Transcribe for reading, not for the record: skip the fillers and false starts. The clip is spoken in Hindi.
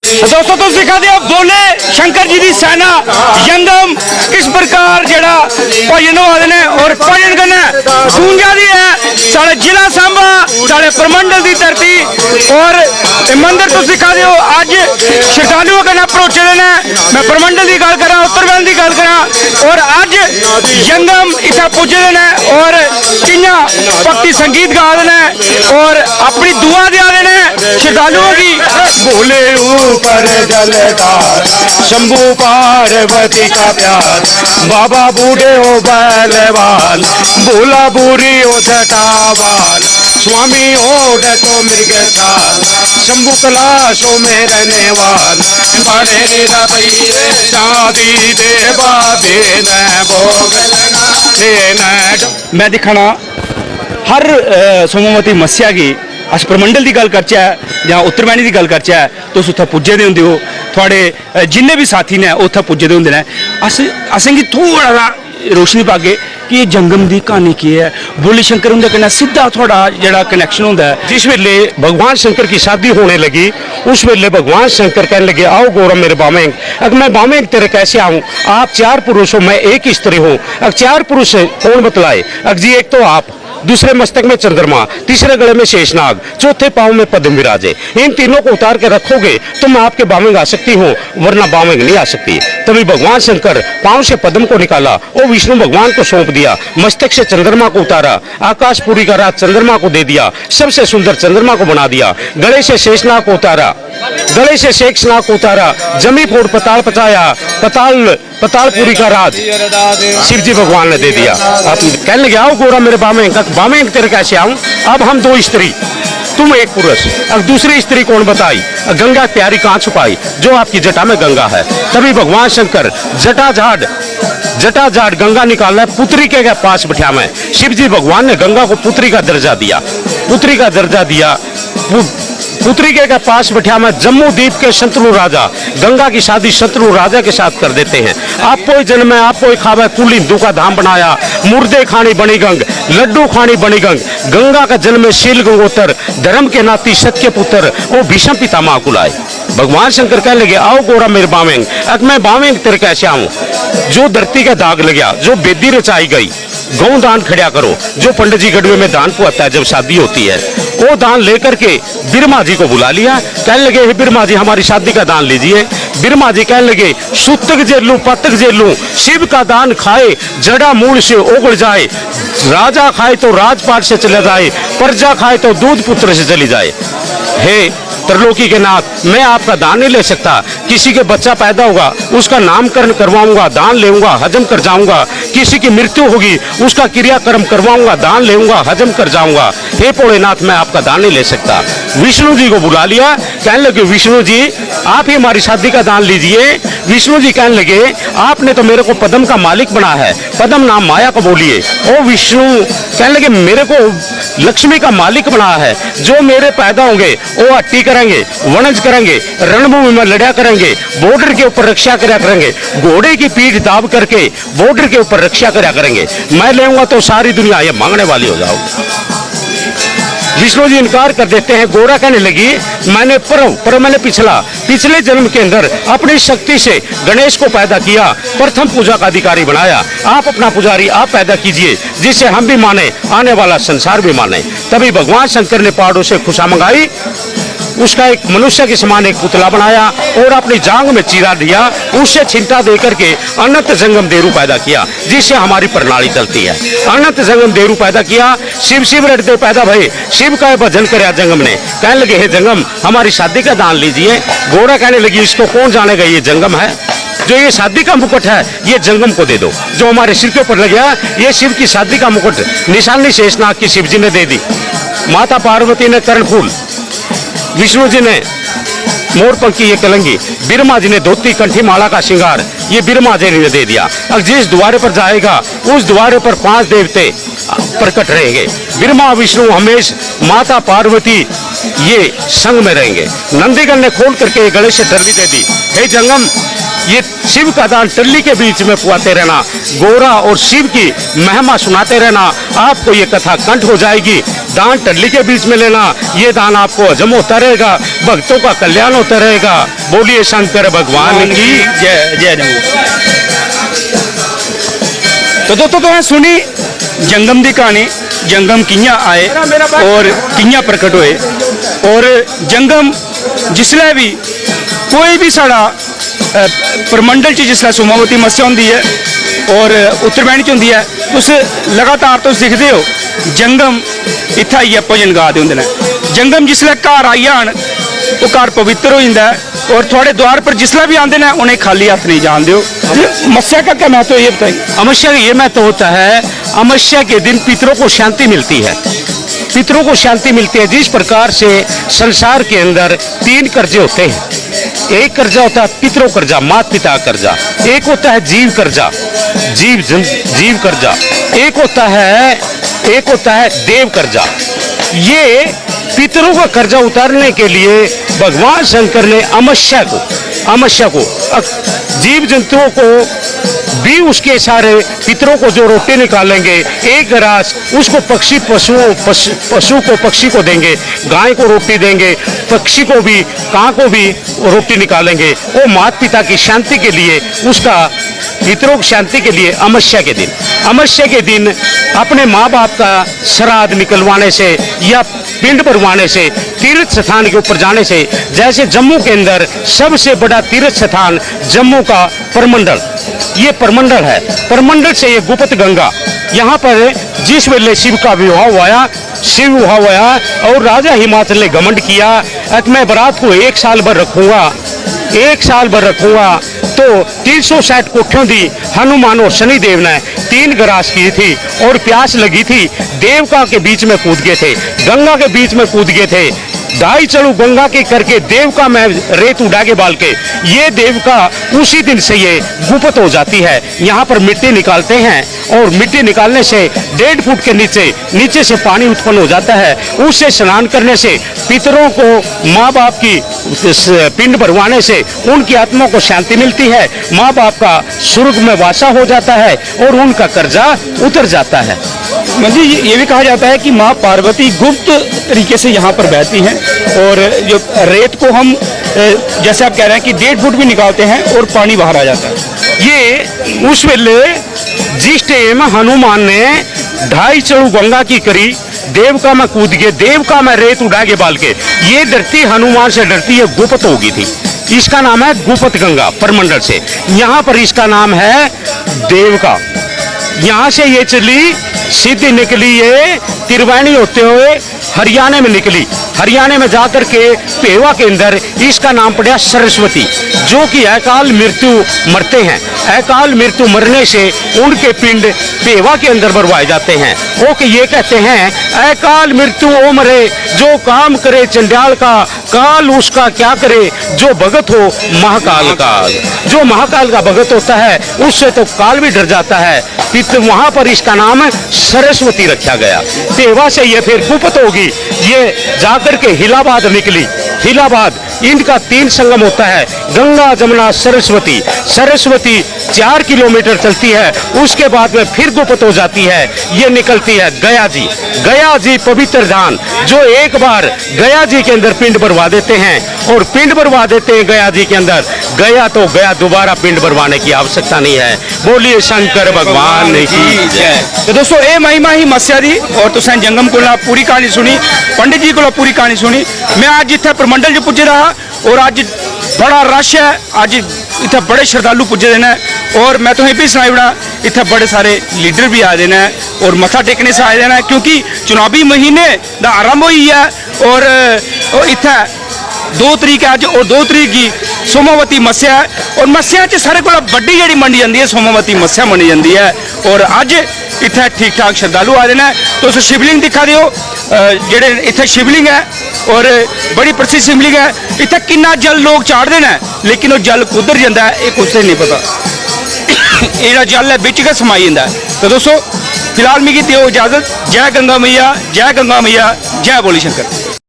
दोस्तों तो सिखा दिया बोले शंकर जी की सेना यंगम किस प्रकार जड़ा भजन होते हैं और भजन कन्नै गूंजा दी है साढ़े जिला सांबा साढ़े परमंडल की धरती और मंदिर तो सिखा दियो अज श्रद्धालुओं कन्नै भरोचे दे ने मैं परमंडल की गल करा उत्तरबैल की गल करा और अज यंगम इत्थे पुज्जे दे ने और कियां भक्ति संगीत गा दे ने और अपनी दुआ दिया दे ने श्रद्धालुओं की बोले ऊपर जलदार शंभू पार्वती का प्यार बाबा बूढ़े हो बैलवाल भोला बूढ़ी हो जटावाल स्वामी हो डको मृग चाल शंभू कलाशों में रहने वाल बड़े निरवैये शादी देवा देन भोग मैं दिखाना हर सोमवती मस्या की अस परमंडल की गल करचै या उत्तरवैनी की गल करचै तुस उत्थे पुज्जे दे होंदे हो थोड़े जिन्ने भी साथी ने उत्थे पुज्जे दे होंदे ने असेंगी थोड़ा सा रोशनी पागे कि ये जंगम की कहानी की है बोली शंकर उनके कन्नै सीधा थोड़ा जड़ा कनैक्शन होंदा है। जिस वेले भगवान शंकर की शादी होने लगी उस वेले भगवान शंकर कहने लगे आओ गौरव मेरे बामेंग अगर मैं बामेंग तेरे कैसे आऊँ आप चार पुरुष हो मैं एक स्त्री हूँ अगर चार पुरुष कौन बतलाए अगर जी एक तो आप दूसरे मस्तक में चंद्रमा तीसरे गले में शेषनाग चौथे पांव में पद्म विराजे इन तीनों को उतार के रखोगे तो मैं आपके बामेंग आ सकती हूँ वरना बामेंग नहीं आ सकती। तभी भगवान शंकर पांव से पद्म को निकाला और विष्णु भगवान को सौंप दिया मस्तक से चंद्रमा को उतारा आकाशपुरी का राज चंद्रमा को दे दिया सबसे सुंदर चंद्रमा को बना दिया गले से शेषनाग को उतारा गले से शेषनाग को उतारा जमी फोड़ पताल पचाया पतालपुरी का राज शिव जी भगवान ने दे दिया। आप कहने लगे आओ गोरा मेरे बामेंग तेरे कैसे आऊं अब हम दो स्त्री तुम एक पुरुष अब दूसरी स्त्री कौन बताई गंगा प्यारी कहाँ छुपाई जो आपकी जटा में गंगा है। तभी भगवान शंकर जटा झाड़ गंगा निकालना पुत्री के पास बिठा में शिव जी भगवान ने गंगा को पुत्री का दर्जा दिया पुत्री के पास बिठा में जम्मू द्वीप के शंतनु राजा गंगा की शादी शंतनु राजा के साथ कर देते हैं। आपको जन्म है आपको खावे कुल हिंदू का धाम बनाया मुर्दे खानी बनी गंग लड्डू खानी बनी गंग गंगा का जन्म है शील गंगोत्तर धर्म के नाती सत्य के पुत्र वो भीषम पितामह कुलाए। भगवान शंकर कहने लगे आओ गोरा मेरे बामेंग अब मैं बामेंग तेरे कैसे आऊं जो धरती का दाग लग गया जो बेदी रचाई गई गौ दान खड़ा करो जो पंडित जी गढ़वे में दान पुआता है जब शादी होती है वो दान लेकर के बिरमा जी को बुला लिया कहने लगे हे बिरमा जी हमारी शादी का दान लीजिए। बिरमा जी कहने लगे सूतक जेलू पतक जेलू शिव का दान खाए जड़ा मूल से उगड़ जाए राजा खाए तो राजपाट से चले जाए प्रजा खाए तो दूध पुत्र से चली जाए। हे त्रिलोकी के नाथ मैं आपका दान नहीं ले सकता किसी के बच्चा पैदा होगा उसका नामकरण करवाऊंगा दान लेऊंगा हजम कर जाऊंगा किसी की मृत्यु होगी उसका क्रियाक्रम करवाऊंगा दान लेऊंगा हजम कर जाऊंगा हे भोलेनाथ मैं आपका दान नहीं ले सकता। विष्णु जी को बुला लिया कहने लगे विष्णु जी आप ही हमारी शादी का दान लीजिए। विष्णु जी कहने लगे आपने तो मेरे को पद्म का मालिक बना है पद्म नाम माया को बोलिए। ओ विष्णु कहने लगे मेरे को लक्ष्मी का मालिक बना है जो मेरे पैदा होंगे वो हट्टी करेंगे वनज करेंगे रणभूमि में लड़ा करेंगे बॉर्डर के ऊपर रक्षा करा करेंगे घोड़े की पीठ दाब करके बॉर्डर के ऊपर रक्षा करा करेंगे मैं लेऊंगा तो सारी दुनिया ये मांगने वाली हो जाओगी। विष्णु जी इनकार कर देते हैं। गोरा कहने लगी मैंने मैंने पिछले जन्म के अंदर अपनी शक्ति से गणेश को पैदा किया प्रथम पूजा का अधिकारी बनाया आप अपना पुजारी आप पैदा कीजिए जिससे हम भी माने आने वाला संसार भी माने। तभी भगवान शंकर ने पहाड़ों से खुशा मंगाई उसका एक मनुष्य के समान एक पुतला बनाया और अपनी जांग में चीरा दिया उससे छिंटा दे करके अनंत जंगम देरू पैदा किया जिससे हमारी प्रणाली चलती है। अनंत जंगम देरू पैदा किया शिव शिव रटते पैदा भये शिव का भजन कराया जंगम ने कहने लगे हे जंगम हमारी शादी का दान लीजिए। गोरा कहने लगी इसको कौन जानेगा ये जंगम है जो ये शादी का मुकुट है ये जंगम को दे दो जो हमारे सिर के ऊपर लग गया ये शिव की शादी का मुकुट निशानी शेषनाग की शिव जी ने दे दी माता पार्वती ने कर्णफूल विष्णु जी ने मोरपंखी ये कलंगी बिरमा जी ने धोती कंठी माला का श्रृंगार ये बिरमा जी ने दे दिया। अब जिस द्वारे पर जाएगा उस द्वारे पर 5 देवते प्रकट रहेंगे बिरमा विष्णु हमेश माता पार्वती ये संग में रहेंगे। नंदीगण ने खोल करके गले से टल्ली दे दी हे जंगम ये शिव का दान टल्ली के बीच में पुआते रहना गोरा और शिव की महिमा सुनाते रहना आपको ये कथा कंठ हो जाएगी दान टल्ली के बीच में लेना, ये दान आपको हजम होता रहेगा, भक्तों का कल्याण होता रहेगा। बोलिए शंकर भगवान की जय जय जंगम। तो दोस्तों तुसें सुनी जंगम की कहानी, जंगम कियां आए और कियां प्रकट होए। और जंगम जिसलै भी कोई भी साड़ा परमंडल च जिसलै सोमावती मस्या होंदी है और उत्तरबैनी च होंदी है, तुस लगातार तुस दिखते हो जंगम इत्थै आइयै भजन गा दे होंदे ने। जंगम जिसलै घर आई जान वो घर पवित्र हो जाता है और थोड़े द्वार पर जिसलै भी आते हैं उन्हें खाली हाथ नहीं जान दो। मस्या का क्या महत्व है ये बताइए। अमावस्या का ये महत्व होता है, अमावस्या के दिन पितरों को शांति मिलती है। पितरों को शांति मिलती है। जिस प्रकार से संसार के अंदर 3 कर्जे होते हैं। एक कर्जा होता है पितरों कर्जा, माता पिता कर्जा। एक होता है जीव कर्जा, जीव कर्जा। एक होता है देव कर्जा। ये पितरों का कर्जा उतारने के लिए भगवान शंकर ने अमावस्या को जीव जंतुओं को भी उसके सारे पितरों को जो रोटी निकालेंगे, एक ग्रास उसको पशु को पक्षी को देंगे, गाय को रोटी देंगे, पक्षी को भी, कां को भी रोटी निकालेंगे। वो माता पिता की शांति के लिए, उसका पितरों की शांति के लिए अमावस्या के दिन अपने माँ बाप का श्राद्ध निकलवाने से या पिंड भरवाने से, तीर्थ स्थान के ऊपर जाने से, जैसे जम्मू के अंदर सबसे बड़ा तीर्थ स्थान जम्मू का परमंडल, ये परमंडल है। परमंडल से ये गुप्त गंगा, यहाँ पर जिस वेले शिव का विवाह हुआ और राजा हिमाचल ने घमंड किया कि मैं बारात को 1 साल भर रखूंगा, तो 360 कोठियों दी हनुमान और शनिदेव ने 3 ग्रास की थी और प्यास लगी थी। देवका के बीच में कूद गए थे, गंगा के बीच में कूद गए थे। दाई चलू गंगा के करके देवका में रेत उड़ा के बाल के, ये देवका उसी दिन से ये गुप्त हो जाती है। यहाँ पर मिट्टी निकालते हैं और मिट्टी निकालने से 1.5 फुट के नीचे से पानी उत्पन्न हो जाता है। उससे स्नान करने से पितरों को, माँ बाप की पिंड भरवाने से उनकी आत्मा को शांति मिलती है, माँ बाप का स्वर्ग में वासा हो जाता है और उनका कर्जा उतर जाता है। जी ये भी कहा जाता है कि माँ पार्वती गुप्त तरीके से यहाँ पर बहती हैं और जो रेत को हम जैसे आप कह रहे हैं कि 1.5 फुट भी निकालते हैं और पानी बाहर आ जाता है। ये उस वेले जिस टाइम हनुमान ने 2.5 चढ़ू गंगा की करी, देवका में कूद गए, देवका में रेत उड़ा के बाल के, ये धरती हनुमान से डरती है, गुप्त हो गई थी। इसका नाम है गुप्त गंगा परमंडल से। यहाँ पर इसका नाम है देवका। यहाँ से ये चली सीधी निकली, ये त्रिवेणी होते हुए हरियाणा में निकली। हरियाणा में जाकर के पेवा के अंदर इसका नाम पड़ा सरस्वती, जो कि अकाल मृत्यु मरते हैं। अकाल मृत्यु मरने से उनके पिंड पेवा के अंदर भरवाए जाते हैं। वो कि ये कहते हैं अकाल मृत्यु ओ मरे, जो काम करे चंडाल का, काल उसका क्या करे, जो भगत हो महाकाल का। जो महाकाल का भगत होता है उससे तो काल भी डर जाता है। वहां पर इसका नाम सरस्वती रखा गया। पेवा से ये फिर गुप्त होगी, ये जाकर के हिलाबाद निकली। हिलाबाद इनका 3 संगम होता है, गंगा जमुना सरस्वती। सरस्वती 4 किलोमीटर चलती है, उसके बाद में फिर गुप्त हो जाती है। ये निकलती है गया जी पवित्र धाम, जो एक बार गया जी के अंदर पिंड भरवा देते हैं और पिंड भरवा देते हैं गया जी के अंदर, गया तो गया, दोबारा पिंड भरवाने की आवश्यकता नहीं है। बोलिए शंकर भगवान की जय। तो दोस्तों ये महिमा ही मस्या दी और तुसें जंगम को पूरी कहानी सुनी, पंडित जी को पूरी कहानी सुनी। मैं अज इत्थे परमंडल च पुज्जे रहा और अज बड़ा रश है, अज इत्थे बड़े श्रद्धालु पुज्जे दे ने और मैं तुसें भी सनाई ओड़ां इत्थे बड़े सारे लीडर भी आए ने और मत्था टेकने से आए ने, क्योंकि चुनावी महीने दा आरंभ होई है और इत्थे 2 तरीक है अज और 2 तरीक की सोमावती मस्या है और मस्या च सारे को बड़ी जी मनी जाती है सोमावती मस्या मनी जाती है। और अज इत्थे ठीक ठाक श्रद्धालु आ रहे हैं। तो उस शिवलिंग दिखा दियो, जेडे इत्थे शिवलिंग है और बड़ी प्रसिद्ध शिवलिंग है। इत्थे कितना जल लोग चाढ़ते हैं, लेकिन वो जल कुधर जाता है ये कुछ नहीं पता। ये जल है बिच के समाई जाता है। तो दोस्तों फिलहाल मिगी दियो इजाजत। जय गंगा मैया, जय गंगा मैया, जय बोली शंकर।